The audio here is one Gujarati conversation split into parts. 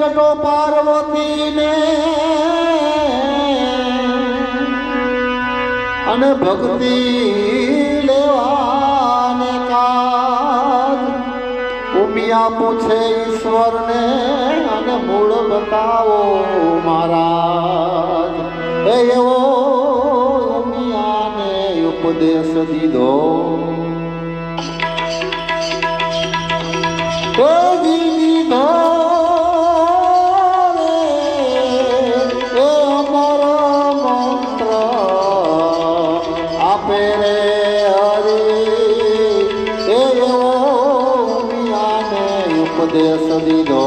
પ્રગટો પાર્વતીને અને ભક્તિ લેવાને કાજ ઉમિયા પૂછે ઈશ્વરને અને મૂળ બતાવો મહારાજ એવો ઉમિયાને ઉપદેશ દીધો ઉપદેશ દીધો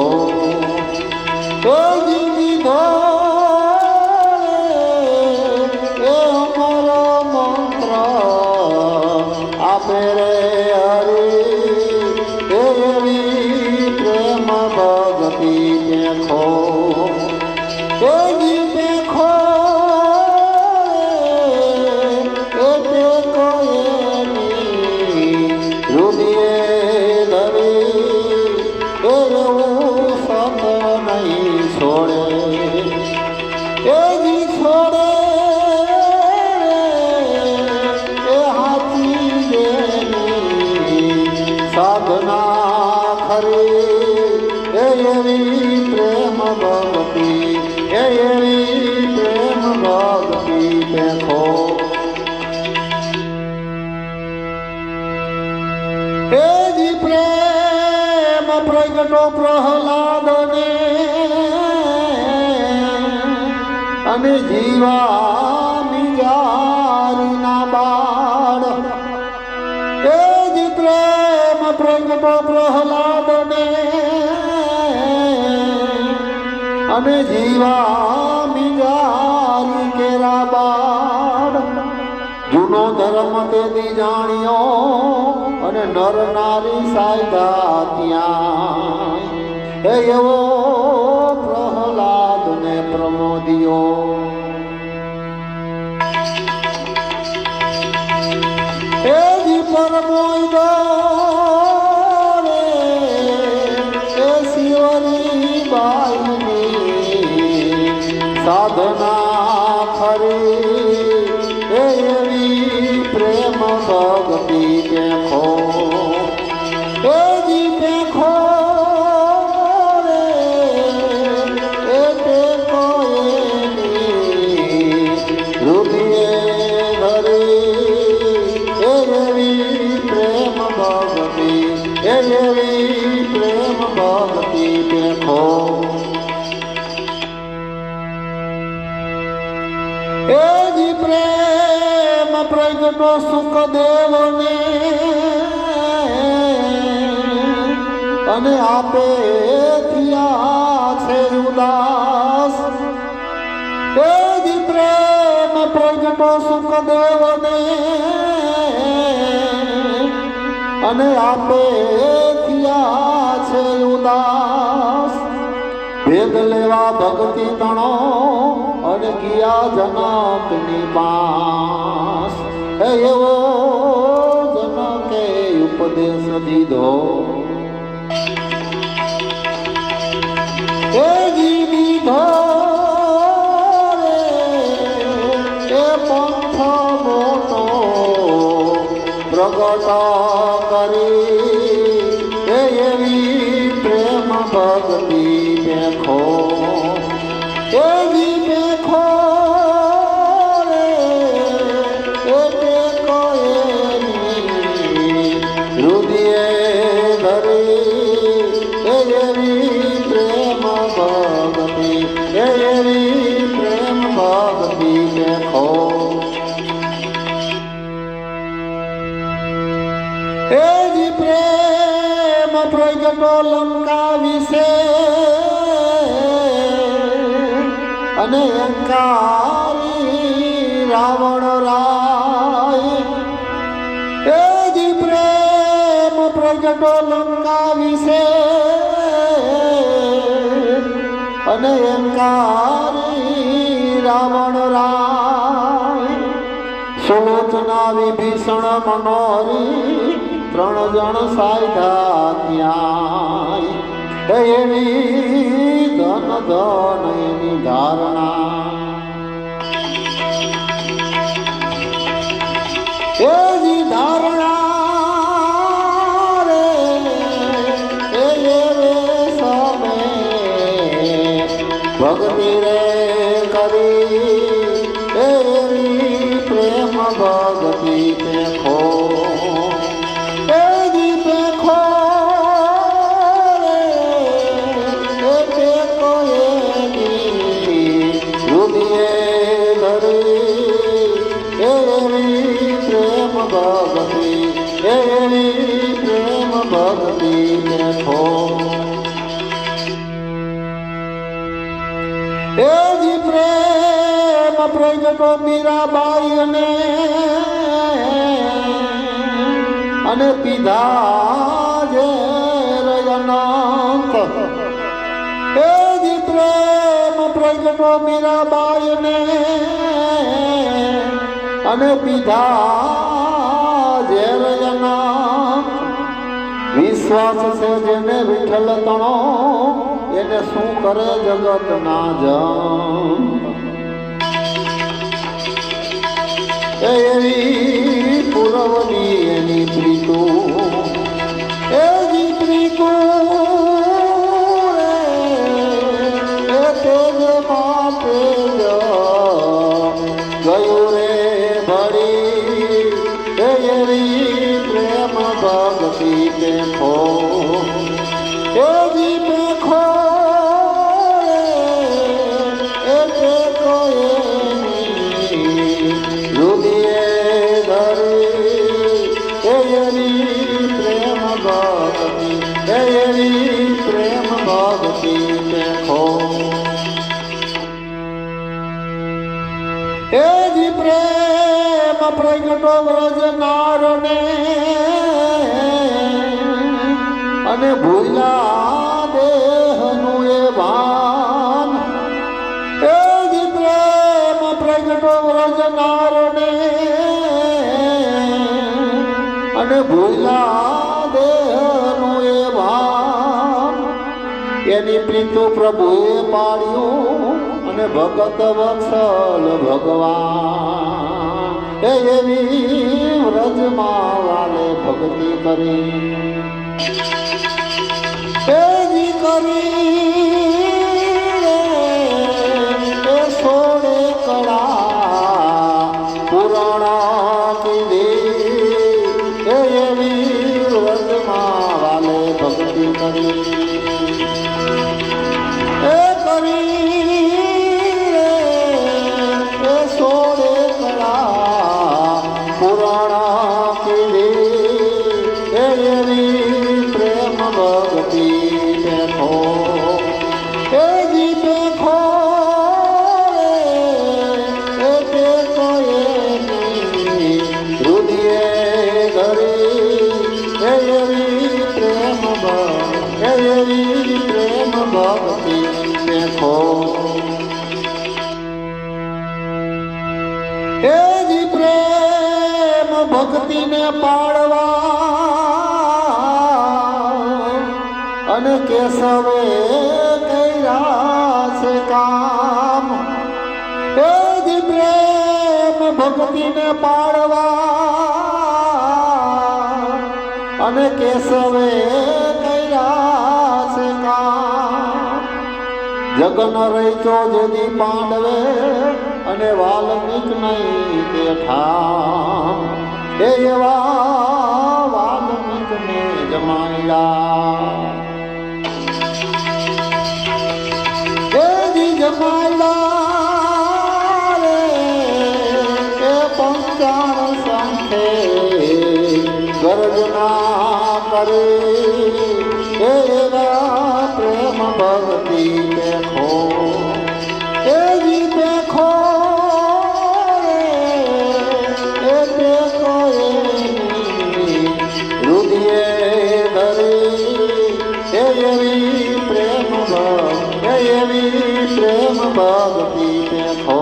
દીધો એ અમારો મંત્ર આપે રે હરી એવી પ્રેમ ભક્તિ દેખો દેખો સાધના ખરી એવી પ્રેમ ભક્તિ એવી પ્રેમ ભક્તિ દેખો એજી પ્રેમ પ્રગટો પ્રહલાદને અને જીવા મિજારીના બાળ એજી પ્રેમ પ્રગટો પ્રહલાદને અને જીવા મિજારી કેરા બાળ જૂનો ધર્મ તેથી જાણ્યો અને નર નારી સાયદા ત્યાં એવો પ્રહલાદ ને પ્રમોદિયો એજી પરમોદો શિવની બાઈની સાધના ખરી એવી પ્રેમ ભક્તિ દેખો એજી દેખો રે દેખો એની હૃદય ધરી એવી પ્રેમ ભક્તિ એવી પ્રેમ ભક્તિ દેખો એજી પ્રેમ પ્રગટો સુખદેવને અને આપે થયા છે ઉદાસ એજી પ્રેમ પ્રગટો સુખદેવને અને આપે થયા છે ઉદાસ ભેદ લેવા ભક્તિ તણો અને કિયા જનકની પાસ એવો જનકે ઉપદેશ દીધો એજી દીધો એ પંથ મોટો પ્રગટ કરી એવી પ્રેમ ભક્તિ દેખો એવી દેખો દેખો એની હૃદય ધરી એવી પ્રેમ ભક્તિ એવી પ્રેમ ભક્તિ દેખો એજી પ્રેમ પ્રગટો લંકા વિશે અને અંકારી રાવણ રાય એજી પ્રેમ પ્રગટો લંકા વિશે અને અંકારી રાવણ રાય સુલોચના વિભીષણ મનોહરી ત્રણ જણ સાયધા ત્યાં એવી ધન એની ધારણા એની ધારણા રે રે સમે ભક્તિ રે કરી એવી પ્રેમ ભક્તિ પેખો એવી પેખો રે પેખો એની રુદિએ ધરી એવી પ્રેમ ભક્તિ એવી પ્રેમ ભક્તિ પેખો એજી પ્રેમ પ્રગટો મીરાબાઈ અને પીધા જે અનંત એજી પ્રેમ પ્રગટો મીરાબાઈ અને પીધા જે અનંત વિશ્વાસ છે જેને વિઠ્ઠલ તણો એને શું કરે જગત ના જન એવી પુરવની એની પ્રીતુ એવી પ્રીતુ એ તેજ માટે ગયું રે ભરી એવી પ્રેમ ભક્તિ પેખો એવી પેખો રુદિએ ધરી એવી પ્રેમ ભક્તિ એવી પ્રેમ ભક્તિ પેખો એજી પ્રેમ પ્રગટો વ્રજનારને અને ભૂલા દેહનું એ ભાન એજી પ્રેમ પ્રગટો વ્રજનારને અને ભૂલા દેહનું એ ભાન એની પ્રીતુ પ્રભુએ પાડ્યું અને ભગત વત્સલ ભગવાન એવી વ્રજમાં વાલે ભક્તિ કરી એવી કરી સોડે કળા પુરાણા કીધી એવી વ્રજમાં વાલે ભક્તિ કરી એ કરી સોડે કળા પુરાણા કીધી એવી પ્રેમ ભક્તિ પેખો એવી પેખો એ પેખો એની રુદિએ ધરી એવી પ્રેમ એવી પ્રેમ ભક્તિ પેખો એજી પ્રેમ ભક્તિને પાડવા અને કેશવે કર્યા છે કામ એજી પ્રેમ ભક્તિને પાડવા અને કેશવે કર્યા છે કામ જગન રહીતો જેદી પાંડવે અને વાલ્મીક નહીં તે ઠામ એ એવા વાલ્મીક ને જમાયા એજી જમાયા રે એ પંચાણ સંખે ગર્જના કરી એવા પ્રેમ ભક્તિ પેખો એવી પેખો એ પેખો એની રુદિએ ધરી એવી પ્રેમ એવી પ્રેમ ભક્તિ પેખો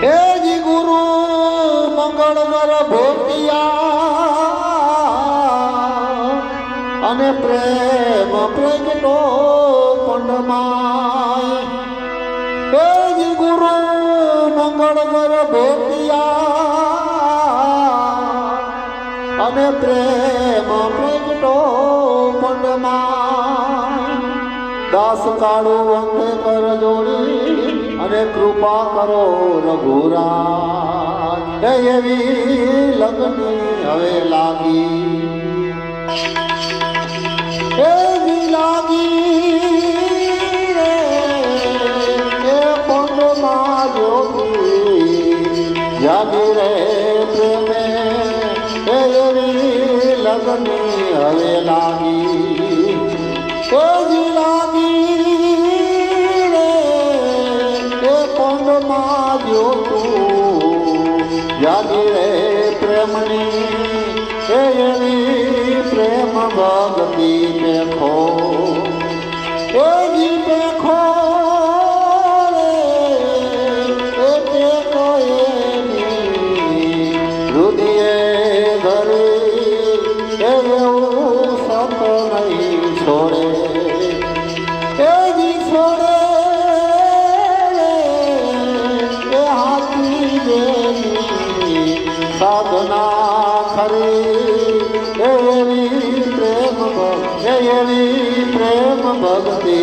એજી ગુરુ મંગળ નર ભોટિયા અને પ્રેમ પ્રગટો પંડમાય એ જ ગુરુ મંગળ ભેટિયા અને પ્રેમ પ્રગટો પંડમાય દાસ કાળું અંતે કર જોડી અને કૃપા કરો રઘુરાજ એવી લગની હવે લાગી એવી લાગી રે એ પંડમાં જોગી જાગી રે પ્રેમે એવી લગની હવે લાગી એવી લાગી રે એ પંડમાં જોતું જાગી રે પ્રેમની એવી પ્રેમ ભક્તિ દેખો એવી દેખો રે એ દેખો એની હૃદય ધરી એવું સત નહીં છોડે એવી છોડે રે એ હાથી દેવી સાધના ખરી એવી પ્રેમ ભક્તિ